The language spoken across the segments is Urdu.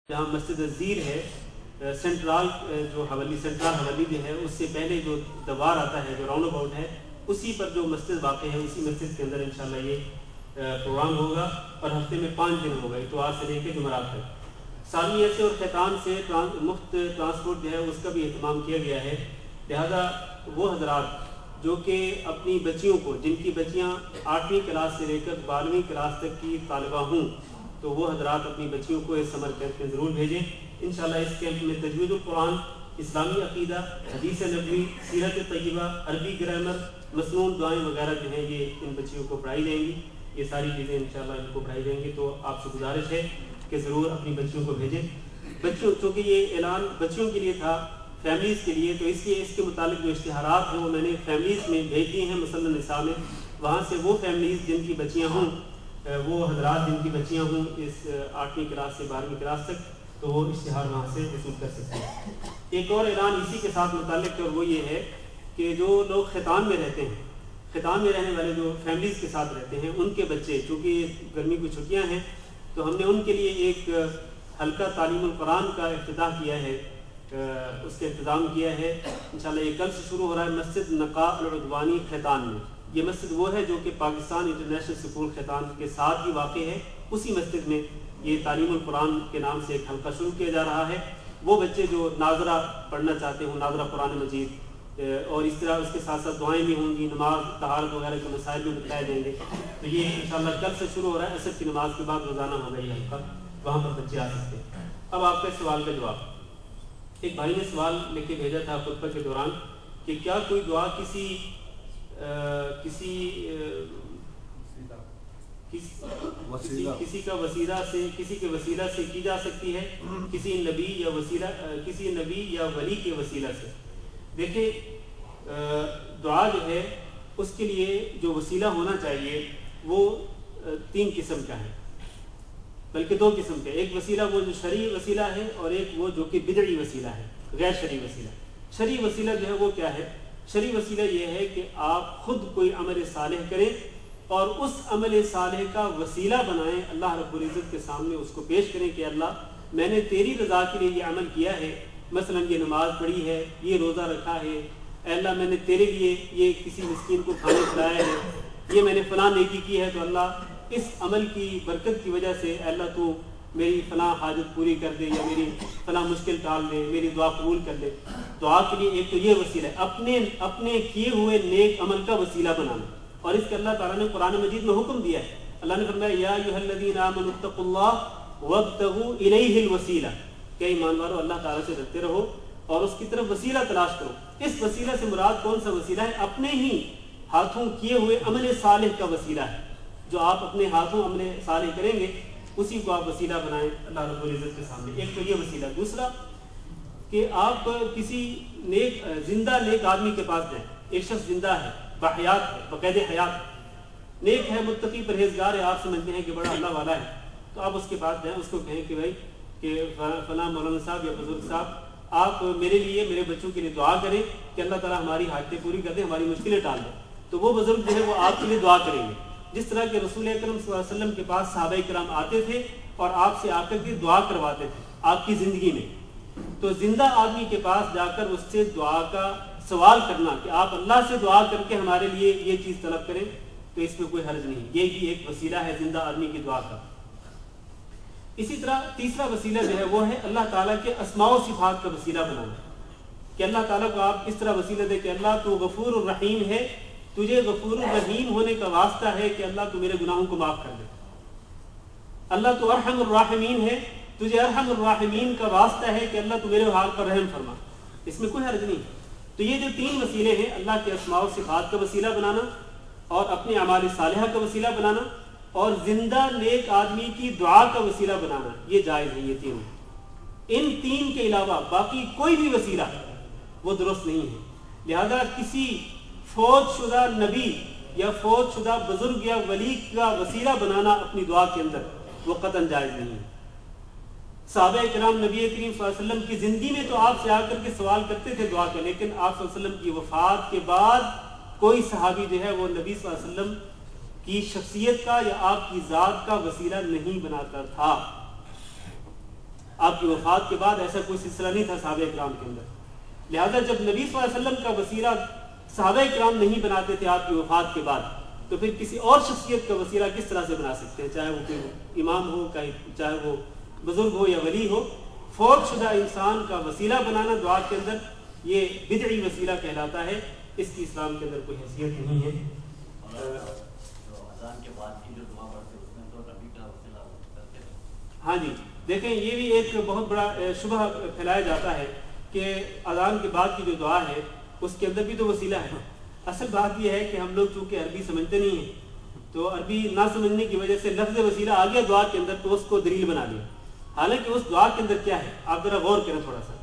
جہاں مسجد الزیر ہے سینٹرال جو سینٹرال حویلی جو ہے اس سے پہلے جو دوار آتا ہے جو راؤنڈ اباؤٹ ہے اسی پر جو مسجد واقع ہے اسی مسجد کے اندر انشاءاللہ یہ پروگرام ہوگا اور ہفتے میں 5 دن ہوگا اتوار سے لے کے جمعرات تک۔ سالمیہ سے اور خیتان سے مفت ٹرانسپورٹ جو ہے اس کا بھی اہتمام کیا گیا ہے، لہذا وہ حضرات جو کہ اپنی بچیوں کو جن کی بچیاں 8ویں کلاس سے لے کر 12ویں کلاس تک کی طالبہ ہوں تو وہ حضرات اپنی بچیوں کو اس سمر کیمپ میں ضرور بھیجیں۔ انشاءاللہ اس کیمپ میں تجوید القرآن، اسلامی عقیدہ، حدیث نبوی، سیرت طیبہ، عربی گرامر، مسنون دعائیں وغیرہ جو ہیں یہ ان بچیوں کو پڑھائی جائیں گی۔ یہ ساری چیزیں انشاءاللہ ان کو پڑھائی جائیں گی، تو آپ سے گزارش ہے کہ ضرور اپنی بچیوں کو بھیجیں۔ بچوں چونکہ یہ اعلان بچیوں کے لیے تھا، فیملیز کے لیے، تو اس لیے اس کے متعلق جو اشتہارات ہیں وہ میں نے فیملیز میں بھیج دیے ہیں مسلم النساء میں، وہاں سے وہ فیملیز جن کی بچیاں ہوں، وہ حضرات جن کی بچیاں ہوں اس 8ویں کلاس سے 12ویں کلاس تک، تو وہ اشتہار وہاں سے وصول کر سکتے ہیں۔ ایک اور اعلان اسی کے ساتھ متعلق ہے اور وہ یہ ہے کہ جو لوگ خیتان میں رہتے ہیں، خیتان میں رہنے والے جو فیملیز کے ساتھ رہتے ہیں ان کے بچے، چونکہ گرمی کی چھٹیاں ہیں تو ہم نے ان کے لیے ایک حلقہ تعلیم القرآن کا افتتاح کیا ہے، اس کا انتظام کیا ہے۔ انشاءاللہ یہ کل سے شروع ہو رہا ہے مسجد نقاء العدوانی خیتان میں۔ یہ مسجد وہ ہے جو کہ پاکستان انٹرنیشنل اسکول خیتان کے ساتھ ہی واقع ہے، اسی مسجد میں یہ تعلیم القرآن کے نام سے ایک حلقہ شروع کیا جا رہا ہے۔ وہ بچے جو ناظرہ پڑھنا چاہتے ہوں، ناظرہ قرآن مجید، اور اس طرح اس کے ساتھ ساتھ دعائیں بھی ہوں گی، نماز طہارت وغیرہ کے مسائل بھی بتائے جائیں گے، تو یہ انشاءاللہ کل سے شروع ہو رہا ہے۔ عصر کی نماز کے بعد روزانہ ہوگا یہ حلقہ، وہاں پر بچے آ سکتے ہیں۔ اب آپ کا سوال کا جواب، ایک بھائی نے سوال لکھ کے بھیجا تھا خطبہ کے دوران کہ کیا کوئی دعا کسی کے وسیلہ سے کی جا سکتی ہے، کسی نبی یا ولی کے وسیلہ سے؟ دیکھیں دعا جو ہے اس کے لیے جو وسیلہ ہونا چاہیے وہ 3 قسم کا ہے، بلکہ 2 قسم کا۔ ایک وسیلہ وہ جو شرعی وسیلہ ہے اور ایک وہ جو کہ بدعی وسیلہ ہے، غیر شرعی وسیلہ۔ شرعی وسیلہ جو ہے وہ کیا ہے؟ شرعی وسیلہ یہ ہے کہ آپ خود کوئی عمل صالح کریں اور اس عمل صالح کا وسیلہ بنائیں، اللہ رب العزت کے سامنے اس کو پیش کریں کہ اللہ میں نے تیری رضا کے لیے یہ عمل کیا ہے، مثلا یہ نماز پڑھی ہے، یہ روزہ رکھا ہے، اے اللہ میں نے تیرے لیے یہ کسی مسکین کو کھانا کھلایا ہے، یہ میں نے فلاں نیکی کی ہے، تو اللہ اس عمل کی برکت کی وجہ سے اے اللہ تو میری فلاں حاجت پوری کر دے یا میری فلاں مشکل ٹال دے، میری دعا قبول کر دے۔ دعا کے لیے ایک تو یہ وسیلہ ہے، اپنے کیے ہوئے نیک عمل کا وسیلہ بنانا، اور اس کے اللہ تعالیٰ نے قرآن مجید میں حکم دیا ہے۔ اللہ نے فرمایا یا ایھا الذین آمنوا اتقوا اللہ وابتغوا الیہ الوسیلہ، کہ ایمان والو اللہ تعالیٰ سے ڈرتے رہو اور اس کی طرف وسیلہ تلاش کرو۔ اس وسیلہ سے مراد کون سا وسیلہ ہے؟ اپنے ہی ہاتھوں کیے ہوئے عمل صالح کا وسیلہ ہے، جو آپ اپنے ہاتھوں عمل صالح کریں گے اسی کو آپ وسیلہ بنائیں اللہ رب العزت کے سامنے۔ ایک تو یہ وسیلہ۔ دوسرا کہ آپ کسی زندہ نیک آدمی کے پاس جائیں، ایک شخص زندہ ہے، بحیات ہے، بقید حیات، نیک ہے، متقی پرہیزگار ہے، آپ سمجھتے ہیں کہ بڑا اللہ والا ہے، تو آپ اس کے پاس جائیں، اس کو کہیں کہ بھائی کہ فلاں مولانا صاحب یا بزرگ صاحب آپ میرے لیے، میرے بچوں کے لیے دعا کریں کہ اللہ تعالیٰ ہماری حاجتیں پوری کر دیں، ہماری مشکلیں ٹال دیں۔ تو وہ بزرگ جو ہے وہ آپ کے لیے دعا کریں گے، جس طرح کہ رسول اکرم صلی اللہ علیہ وسلم کے پاس صحابہ کرام آتے تھے اور آپ سے آ کر کے دعا کرواتے تھے آپ کی زندگی میں۔ تو زندہ آدمی کے پاس جا کر اس سے دعا کا سوال کرنا کہ آپ اللہ سے دعا کر کے ہمارے لیے یہ چیز طلب کریں، تو اس میں کوئی حرج نہیں، یہ بھی ایک وسیلہ ہے زندہ آدمی کی دعا کا۔ اسی طرح تیسرا وسیلہ جو ہے وہ ہے اللہ تعالیٰ کے اسماء و صفات کا وسیلہ بنانا، کہ اللہ تعالیٰ کو آپ اس طرح وسیلہ دے کہ اللہ تو غفور الرحیم ہے، تجھے غفور الرحیم ہونے کا واسطہ ہے کہ اللہ تو میرے گناہوں کو معاف کر دے۔ اللہ تو ارحم الراحمین ہے، تجھے ارحم الراحمین کا واسطہ ہے کہ اللہ تو میرے حال پر رحم فرما، اس میں کوئی حرج نہیں۔ تو یہ جو 3 وسیلے ہیں، اللہ کے اسماء و صفات کا وسیلہ بنانا اور اپنے اعمال صالحہ کا وسیلہ بنانا اور زندہ نیک آدمی کی دعا کا وسیلہ بنانا، یہ جائز ہے۔ یہ 3 ان 3 کے علاوہ باقی کوئی بھی وسیلہ وہ درست نہیں ہے۔ لہذا کسی فوت شدہ نبی یا فوت شدہ بزرگ یا ولی کا وسیلہ بنانا اپنی دعا کے اندر وہ قطعاً جائز نہیں ہے۔ صحابہ کرام نبی کریم صلی اللہ علیہ وسلم کی زندگی میں تو آپ سے آ کر کے سوال کرتے تھے دعا کا، لیکن آپ صلی اللہ علیہ وسلم کی وفات کے بعد کوئی صحابی جو ہے وہ نبی صلی اللہ علیہ وسلم کی شخصیت کا یا آپ کی ذات کا وسیلہ نہیں بناتا تھا۔ آپ کی وفات کے بعد ایسا کوئی سلسلہ نہیں تھا صحابہ اکرام کے اندر. لہذا جب نبی صلی اللہ علیہ وسلم کا وسیلہ صحابہ اکرام نہیں بناتے تھے آپ کی وفات کے بعد، تو پھر کسی اور شخصیت کا وسیلہ کس طرح سے بنا سکتے ہیں؟ چاہے وہ کوئی امام ہو، چاہے وہ بزرگ ہو یا ولی ہو. فوت شدہ انسان کا وسیلہ بنانا دعا کے اندر یہ بدعی وسیلہ کہلاتا ہے، اس کی اسلام کے اندر کوئی حیثیت نہیں ہے. ہاں جی، دیکھیں یہ بھی ایک بہت بڑا شبہ پھیلایا جاتا ہے کہ اذان کے بعد کی جو دعا ہے اس کے اندر بھی تو وسیلہ ہے. اصل بات یہ ہے کہ ہم لوگ چونکہ عربی سمجھتے نہیں ہیں، تو عربی نہ سمجھنے کی وجہ سے لفظ وسیلہ آ گیا دعا کے اندر تو اس کو دلیل بنا لیا. حالانکہ اس دعا کے اندر کیا ہے آپ ذرا غور کریں تھوڑا سا.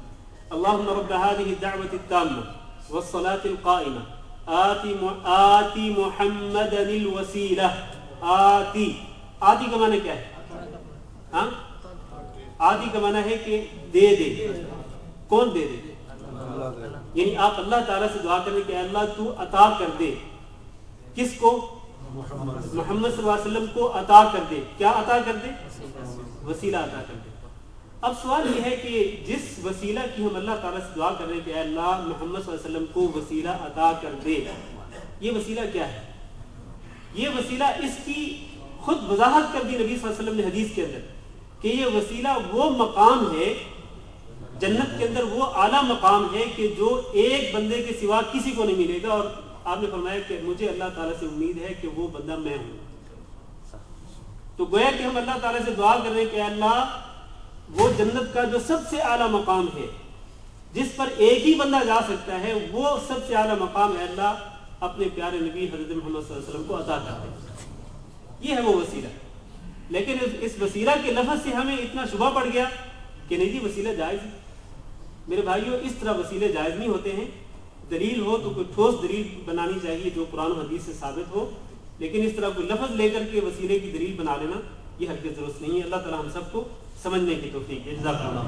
اللہم رب هذه الدعوة التامة والصلاة القائمة آتی محمدا الوسیلہ. آتی کا معنی کیا ہے؟ ہاں، آتی کا معنی ہے کہ دے دے. کون دے دے؟ یعنی آپ اللہ تعالیٰ سے دعا کریں کہ اللہ تو عطا کر دے. کس کو؟ محمد صلی اللہ علیہ وسلم کو عطا کر دے. کیا عطا کر دے؟ وسیلہ عطا کر دے. اب سوال یہ ہے کہ جس وسیلہ کی ہم اللہ تعالیٰ سے دعا کر رہے ہیں کہ اللہ محمد صلی اللہ علیہ وسلم کو وسیلہ عطا کر دے، یہ وسیلہ کیا ہے؟ یہ وسیلہ اس کی خود وضاحت کر دی نبی صلی اللہ علیہ وسلم نے حدیث کے اندر کہ یہ وسیلہ وہ مقام ہے جنت کے اندر، وہ اعلیٰ مقام ہے کہ جو ایک بندے کے سوا کسی کو نہیں ملے گا. اور آپ نے فرمایا کہ مجھے اللہ تعالیٰ سے امید ہے کہ وہ بندہ میں ہوں. تو گویا کہ ہم اللہ تعالیٰ سے دعا کر رہے ہیں کہ اللہ وہ جنت کا جو سب سے اعلیٰ مقام ہے جس پر ایک ہی بندہ جا سکتا ہے، وہ سب سے اعلیٰ مقام ہے اللہ اپنے پیارے نبی حضرت محمد صلی اللہ علیہ وسلم کو عطا کرتے ہیں. یہ ہے وہ وسیلہ. لیکن اس وسیلہ کے لفظ سے ہمیں اتنا شبہ پڑ گیا کہ نہیں جی وسیلہ جائز ہے. میرے بھائیوں، اس طرح وسیلے جائز نہیں ہوتے ہیں. دلیل ہو تو کوئی ٹھوس دلیل بنانی چاہیے جو قرآن و حدیث سے ثابت ہو، لیکن اس طرح کوئی لفظ لے کر کے وسیلے کی دلیل بنا لینا یہ ہرگز درست نہیں ہے. اللہ تعالیٰ ہم سب کو سمجھنے کی توفیق ہے. جزاک اللہ.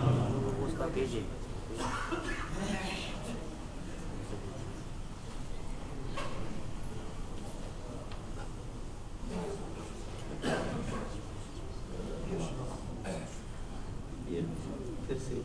پھر سے